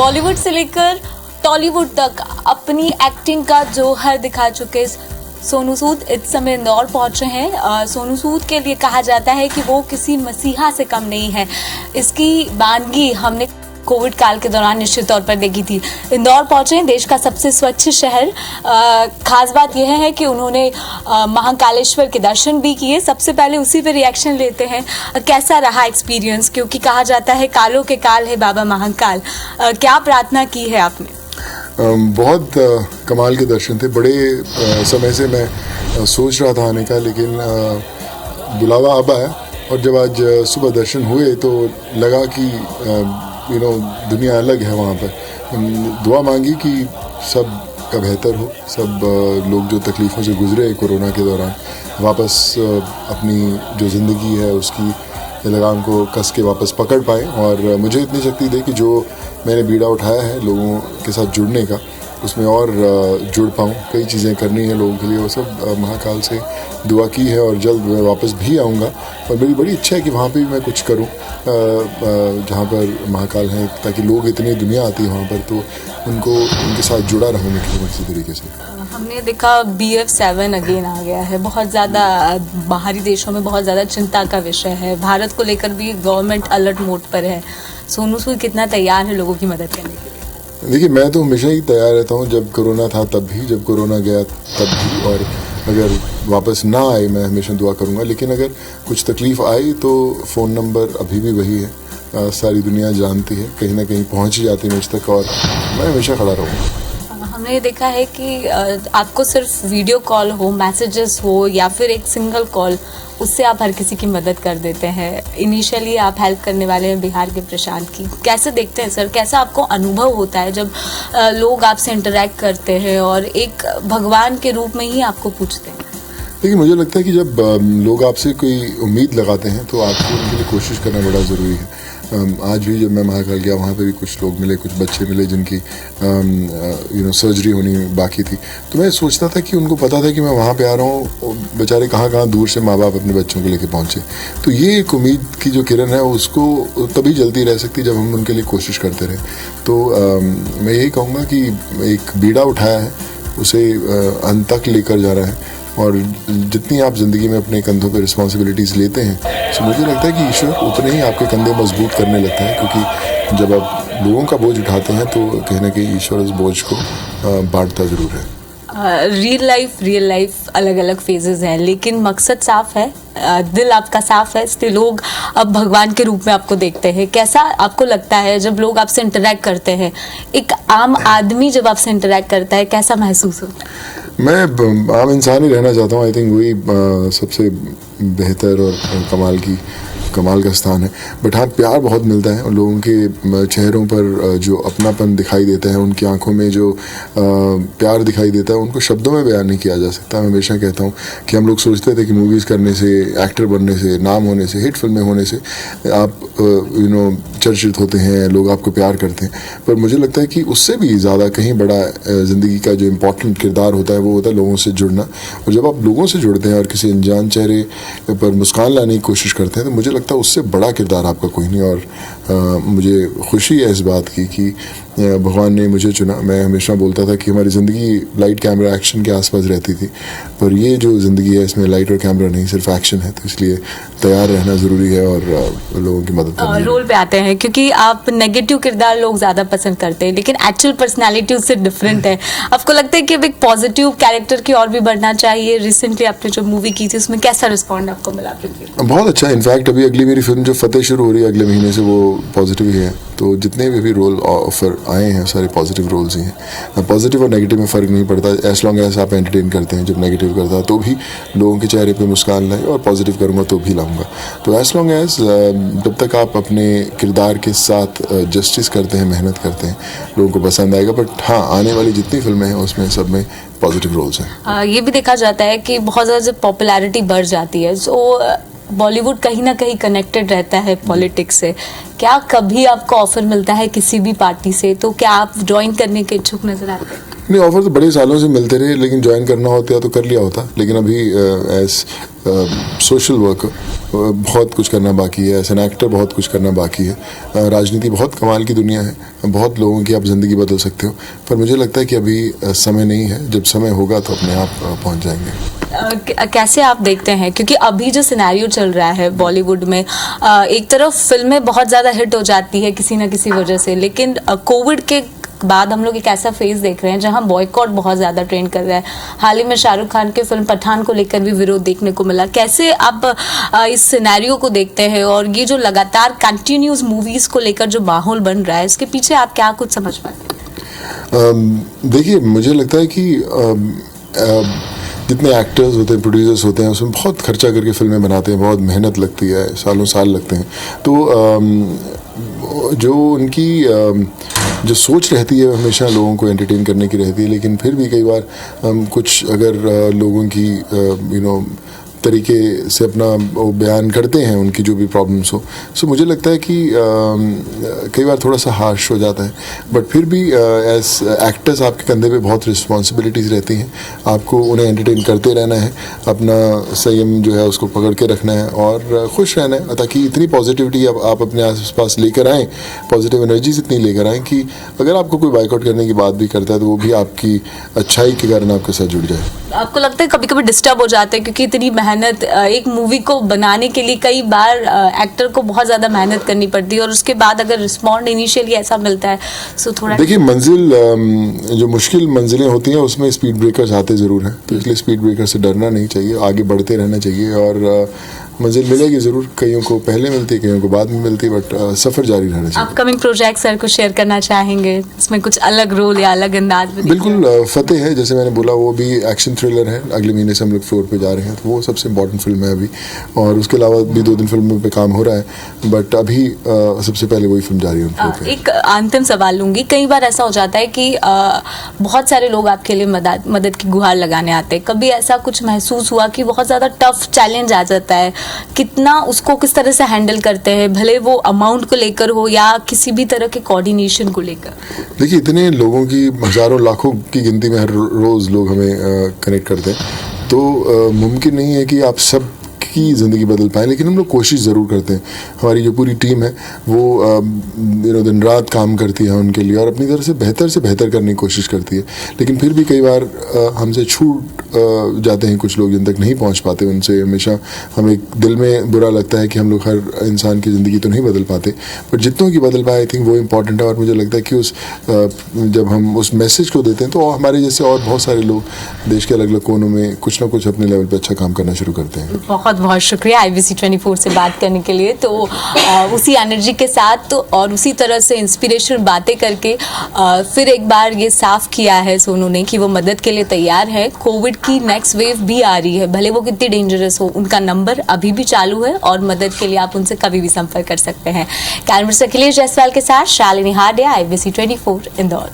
बॉलीवुड से लेकर टॉलीवुड तक अपनी एक्टिंग का जोहर दिखा चुके सोनू सूद इस समय इंदौर पहुंचे हैं। सोनू सूद के लिए कहा जाता है कि वो किसी मसीहा से कम नहीं है। इसकी वानगी हमने कोविड काल के दौरान निश्चित तौर पर देखी थी। इंदौर पहुंचे हैं, देश का सबसे स्वच्छ शहर। खास बात यह है कि उन्होंने महाकालेश्वर के दर्शन भी किए। सबसे पहले उसी पे रिएक्शन लेते हैं, कैसा रहा एक्सपीरियंस, क्योंकि कहा जाता है कालों के काल है बाबा महाकाल। क्या प्रार्थना की है आपने? बहुत कमाल के दर्शन थे। बड़े समय से मैं सोच रहा था आने का, लेकिन बुलावा अब आया और जब आज सुबह दर्शन हुए तो लगा कि दुनिया अलग है वहाँ पर। दुआ मांगी कि सब का बेहतर हो, सब लोग जो तकलीफ़ों से गुजरे कोरोना के दौरान वापस अपनी जो ज़िंदगी है उसकी लगाम को कस के वापस पकड़ पाए, और मुझे इतनी शक्ति दे कि जो मैंने बीड़ा उठाया है लोगों के साथ जुड़ने का, उसमें और जुड़ पाऊँ। कई चीज़ें करनी है लोगों के लिए, वो सब महाकाल से दुआ की है और जल्द मैं वापस भी आऊँगा। और मेरी बड़ी इच्छा है कि वहाँ पे भी मैं कुछ करूँ जहाँ पर महाकाल है, ताकि लोग इतनी दुनिया आती है वहाँ पर तो उनके साथ जुड़ा रहूँ मैं किसी तरीके से। हमने देखा BF7 अगेन आ गया है, बहुत ज़्यादा बाहरी देशों में बहुत ज़्यादा चिंता का विषय है। भारत को लेकर भी गवर्नमेंट अलर्ट मोड पर है। सोनू सूद कितना तैयार है लोगों की मदद करने के लिए? देखिए, मैं तो हमेशा ही तैयार रहता हूँ। जब कोरोना था तब भी, जब कोरोना गया तब भी, और अगर वापस ना आए मैं हमेशा दुआ करूँगा। लेकिन अगर कुछ तकलीफ़ आई तो फ़ोन नंबर अभी भी वही है, सारी दुनिया जानती है, कहीं ना कहीं पहुँच ही जाती है मुझ तक, और मैं हमेशा खड़ा रहूँगा। हमने देखा है कि आपको सिर्फ वीडियो कॉल हो, मैसेजेस हो या फिर एक सिंगल कॉल, उससे आप हर किसी की मदद कर देते हैं। इनिशियली आप हेल्प करने वाले हैं बिहार के प्रशांत की। कैसे देखते हैं सर, कैसा आपको अनुभव होता है जब लोग आपसे इंटरेक्ट करते हैं और एक भगवान के रूप में ही आपको पूछते हैं? देखिए, मुझे लगता है कि जब लोग आपसे कोई उम्मीद लगाते हैं तो आपको उनके लिए कोशिश करना बड़ा ज़रूरी है। आज भी जब मैं महाकाल गया वहाँ पे भी कुछ लोग मिले, कुछ बच्चे मिले जिनकी सर्जरी होनी बाकी थी। तो मैं सोचता था कि उनको पता था कि मैं वहाँ पे आ रहा हूँ, बेचारे कहाँ कहाँ दूर से माँ बाप अपने बच्चों को लेके पहुँचे। तो ये एक उम्मीद की जो किरण है उसको तभी जलती रह सकती जब हम उनके लिए कोशिश करते रहे। तो मैं यही कहूँगा कि एक बीड़ा उठाया है, उसे अंत तक लेकर जा रहा है, और जितनी आप ज़िंदगी में अपने कंधों पर रिस्पॉन्सिबिलिटीज़ लेते हैं तो मुझे लगता है कि ईश्वर उतने ही आपके कंधे मजबूत करने लगता है, क्योंकि जब आप लोगों का बोझ उठाते हैं तो कहीं ना कहीं ईश्वर उस बोझ को बांटता ज़रूर है। रियल लाइफ अलग अलग फेजेस हैं, लेकिन मकसद साफ है, दिल आपका साफ है, इसलिए लोग अब भगवान के रूप में आपको देखते हैं। कैसा आपको लगता है जब लोग आपसे इंटरेक्ट करते हैं, एक आम आदमी जब आपसे इंटरेक्ट करता है, कैसा महसूस होता है? मैं आम इंसान ही रहना चाहता हूँ। आई थिंक वही सबसे बेहतर और कमाल का स्थान है। बट हाँ, प्यार बहुत मिलता है, और लोगों के चेहरों पर जो अपनापन दिखाई देता है, उनकी आंखों में जो प्यार दिखाई देता है, उनको शब्दों में बयान नहीं किया जा सकता। मैं हमेशा कहता हूँ कि हम लोग सोचते थे कि मूवीज़ करने से, एक्टर बनने से, नाम होने से, हिट फिल्में होने से आप चर्चित होते हैं, लोग आपको प्यार करते हैं। पर मुझे लगता है कि उससे भी ज़्यादा कहीं बड़ा ज़िंदगी का जो इम्पोर्टेंट किरदार होता है वो होता है लोगों से जुड़ना। और जब आप लोगों से जुड़ते हैं और किसी अनजान चेहरे पर मुस्कान लाने की कोशिश करते हैं तो मुझे लगता है उससे बड़ा किरदार आपका कोई नहीं। और मुझे खुशी है इस बात की कि भगवान ने मुझे चुना। मैं हमेशा बोलता था कि हमारी ज़िंदगी लाइट कैमरा एक्शन के आसपास रहती थी, पर ये जो ज़िंदगी है इसमें लाइट और कैमरा नहीं, सिर्फ एक्शन है। तो इसलिए तैयार रहना ज़रूरी है और लोगों की मदद करना। रोल पे आते हैं, क्योंकि आप नेगेटिव किरदार लोग ज़्यादा पसंद करते हैं, लेकिन एक्चुअल पर्सनैलिटी उससे डिफरेंट है। आपको लगता है कि अब एक पॉजिटिव कैरेक्टर की और भी बढ़ना चाहिए? रिसेंटली आपने जो मूवी की थी उसमें कैसा रिस्पॉन्ड आपको मिला? बहुत अच्छा। इनफैक्ट अभी अगली मेरी फिल्म जो फतेह शुरू हो रही है अगले महीने से, वो पॉजिटिव ही है। तो जितने भी रोल ऑफर आए हैं सारे पॉजिटिव रोल्स ही हैं। पॉजिटिव और नेगेटिव में फ़र्क नहीं पड़ता, एज लॉन्ग एज आप एंटरटेन करते हैं। जब नेगेटिव करता है तो भी लोगों के चेहरे पे मुस्कान लाए, और पॉजिटिव करूँगा तो भी लाऊंगा। तो एज लॉन्ग एज जब तक आप अपने किरदार के साथ जस्टिस करते हैं, मेहनत करते हैं, लोगों को पसंद आएगा। बट हाँ, आने वाली जितनी फिल्में हैं उसमें सब में पॉजिटिव रोल्स हैं। ये भी देखा जाता है कि बहुत ज़्यादा जब पॉपुलैरिटी बढ़ जाती है तो बॉलीवुड कहीं ना कहीं कनेक्टेड रहता है पॉलिटिक्स से। क्या कभी आपको ऑफर मिलता है किसी भी पार्टी से, तो क्या आप ज्वाइन करने के इच्छुक नजर आते हैं? नहीं, ऑफर तो बड़े सालों से मिलते रहे, लेकिन ज्वाइन करना होता तो कर लिया होता। लेकिन अभी एज सोशल वर्कर बहुत कुछ करना बाकी है, एज एन एक्टर बहुत कुछ करना बाकी है। राजनीति बहुत कमाल की दुनिया है, बहुत लोगों की आप ज़िंदगी बदल सकते हो, पर मुझे लगता है कि अभी समय नहीं है। जब समय होगा तो अपने आप पहुंच जाएंगे। कैसे आप देखते हैं, क्योंकि अभी जो सिनेरियो चल रहा है बॉलीवुड में, एक तरफ फिल्में बहुत ज़्यादा हिट हो जाती है किसी न किसी वजह से, लेकिन कोविड के बाद हम लोग एक ऐसा फेज देख रहे हैं जहां बॉयकॉट बहुत ज़्यादा ट्रेंड कर रहा है। हाल ही में शाहरुख खान के फिल्म पठान को लेकर भी विरोध देखने को मिला। कैसे आप इस सिनेरियो को देखते हैं, और ये जो लगातार कंटिन्यूस मूवीज़ को लेकर जो माहौल बन रहा है, इसके पीछे आप क्या कुछ समझ पाते हैं? देखिए, मुझे लगता है कि जितने एक्टर्स होते हैं, प्रोड्यूसर्स होते हैं, उसमें बहुत खर्चा करके फिल्में बनाते हैं, बहुत मेहनत लगती है, सालों साल लगते हैं। तो जो उनकी जो सोच रहती है हमेशा लोगों को एंटरटेन करने की रहती है, लेकिन फिर भी कई बार कुछ अगर लोगों की तरीके से अपना वो बयान करते हैं, उनकी जो भी प्रॉब्लम्स हो, सो मुझे लगता है कि कई बार थोड़ा सा हार्श हो जाता है। बट फिर भी एज एक्टर्स आपके कंधे पे बहुत रिस्पॉन्सिबिलिटीज़ रहती हैं। आपको उन्हें एंटरटेन करते रहना है, अपना संयम जो है उसको पकड़ के रखना है और खुश रहना है, ताकि इतनी पॉजिटिविटी आप अपने आसपास लेकर आएँ, पॉजिटिव एनर्जीज इतनी लेकर आएँ कि अगर आपको कोई बाइकआउट करने की बात भी करता है तो वो भी आपकी अच्छाई के कारण आपके साथ जुड़ जाए। आपको लगता है कभी कभी डिस्टर्ब हो जाते हैं, क्योंकि इतनी मेहनत एक मूवी को बनाने के लिए कई बार एक्टर को बहुत ज़्यादा मेहनत करनी पड़ती है, और उसके बाद अगर रिस्पॉन्ड इनिशियली ऐसा मिलता है तो थोड़ा देखिए, मंजिल जो मुश्किल मंजिलें होती हैं उसमें स्पीड ब्रेकर्स आते ज़रूर हैं, तो इसलिए स्पीड ब्रेकर से डरना नहीं चाहिए, आगे बढ़ते रहना चाहिए और मंजिल मिलेगी ज़रूर। कईयों को पहले मिलती है, कईयों को बाद में मिलती है, बट सफ़र जारी रहना चाहिए। अपकमिंग प्रोजेक्ट सर को शेयर करना चाहेंगे, इसमें कुछ अलग रोल या अलग अंदाज में? बिल्कुल, फतेह है, जैसे मैंने बोला, वो भी एक्शन थ्रिलर है। अगले महीने से हम लोग फ्लोर पे जा रहे हैं, तो वो सबसे इम्पॉर्टेंट फिल्म है अभी, और उसके अलावा भी 2 दिन फिल्मों पे काम हो रहा है, बट अभी सबसे पहले वही फिल्म जारी है। एक अंतिम सवाल लूँगी। कई बार ऐसा हो जाता है कि बहुत सारे लोग आपके लिए मदद की गुहार लगाने आते हैं। कभी ऐसा कुछ महसूस हुआ कि बहुत ज़्यादा टफ चैलेंज आ जाता है, कितना उसको किस तरह से हैंडल करते हैं, भले वो अमाउंट को लेकर हो या किसी भी तरह के कोऑर्डिनेशन को लेकर? देखिए, इतने लोगों की हज़ारों लाखों की गिनती में हर रोज़ लोग हमें कनेक्ट करते हैं, तो मुमकिन नहीं है कि आप सब की ज़िंदगी बदल पाए, लेकिन हम लोग कोशिश ज़रूर करते हैं। हमारी जो पूरी टीम है वो दिन रात काम करती है उनके लिए और अपनी तरफ से बेहतर करने की कोशिश करती है, लेकिन फिर भी कई बार हमसे छूट जाते हैं कुछ लोग जिन तक नहीं पहुंच पाते। उनसे हमेशा हमें दिल में बुरा लगता है कि हम लोग हर इंसान की ज़िंदगी तो नहीं बदल पाते, बट जितनों की बदल पाए आई थिंक वो इम्पॉर्टेंट है। और मुझे लगता है कि जब हम उस मैसेज को देते हैं तो हमारे जैसे और बहुत सारे लोग देश के अलग अलग कोनों में कुछ ना कुछ अपने लेवल पे अच्छा काम करना शुरू करते हैं। बहुत बहुत शुक्रिया IBC 24 से बात करने के लिए। तो उसी एनर्जी के साथ और उसी तरह से इंस्पिरेशनल बातें करके फिर एक बार ये साफ किया है सोनू ने कि वो मदद के लिए तैयार है। कोविड की नेक्स्ट वेव भी आ रही है, भले वो कितनी डेंजरस हो, उनका नंबर अभी भी चालू है और मदद के लिए आप उनसे कभी भी संपर्क कर सकते हैं। कैमरे से अखिलेश जायसवाल के साथ शालिनी हार्डे, IBC 24 इंदौर।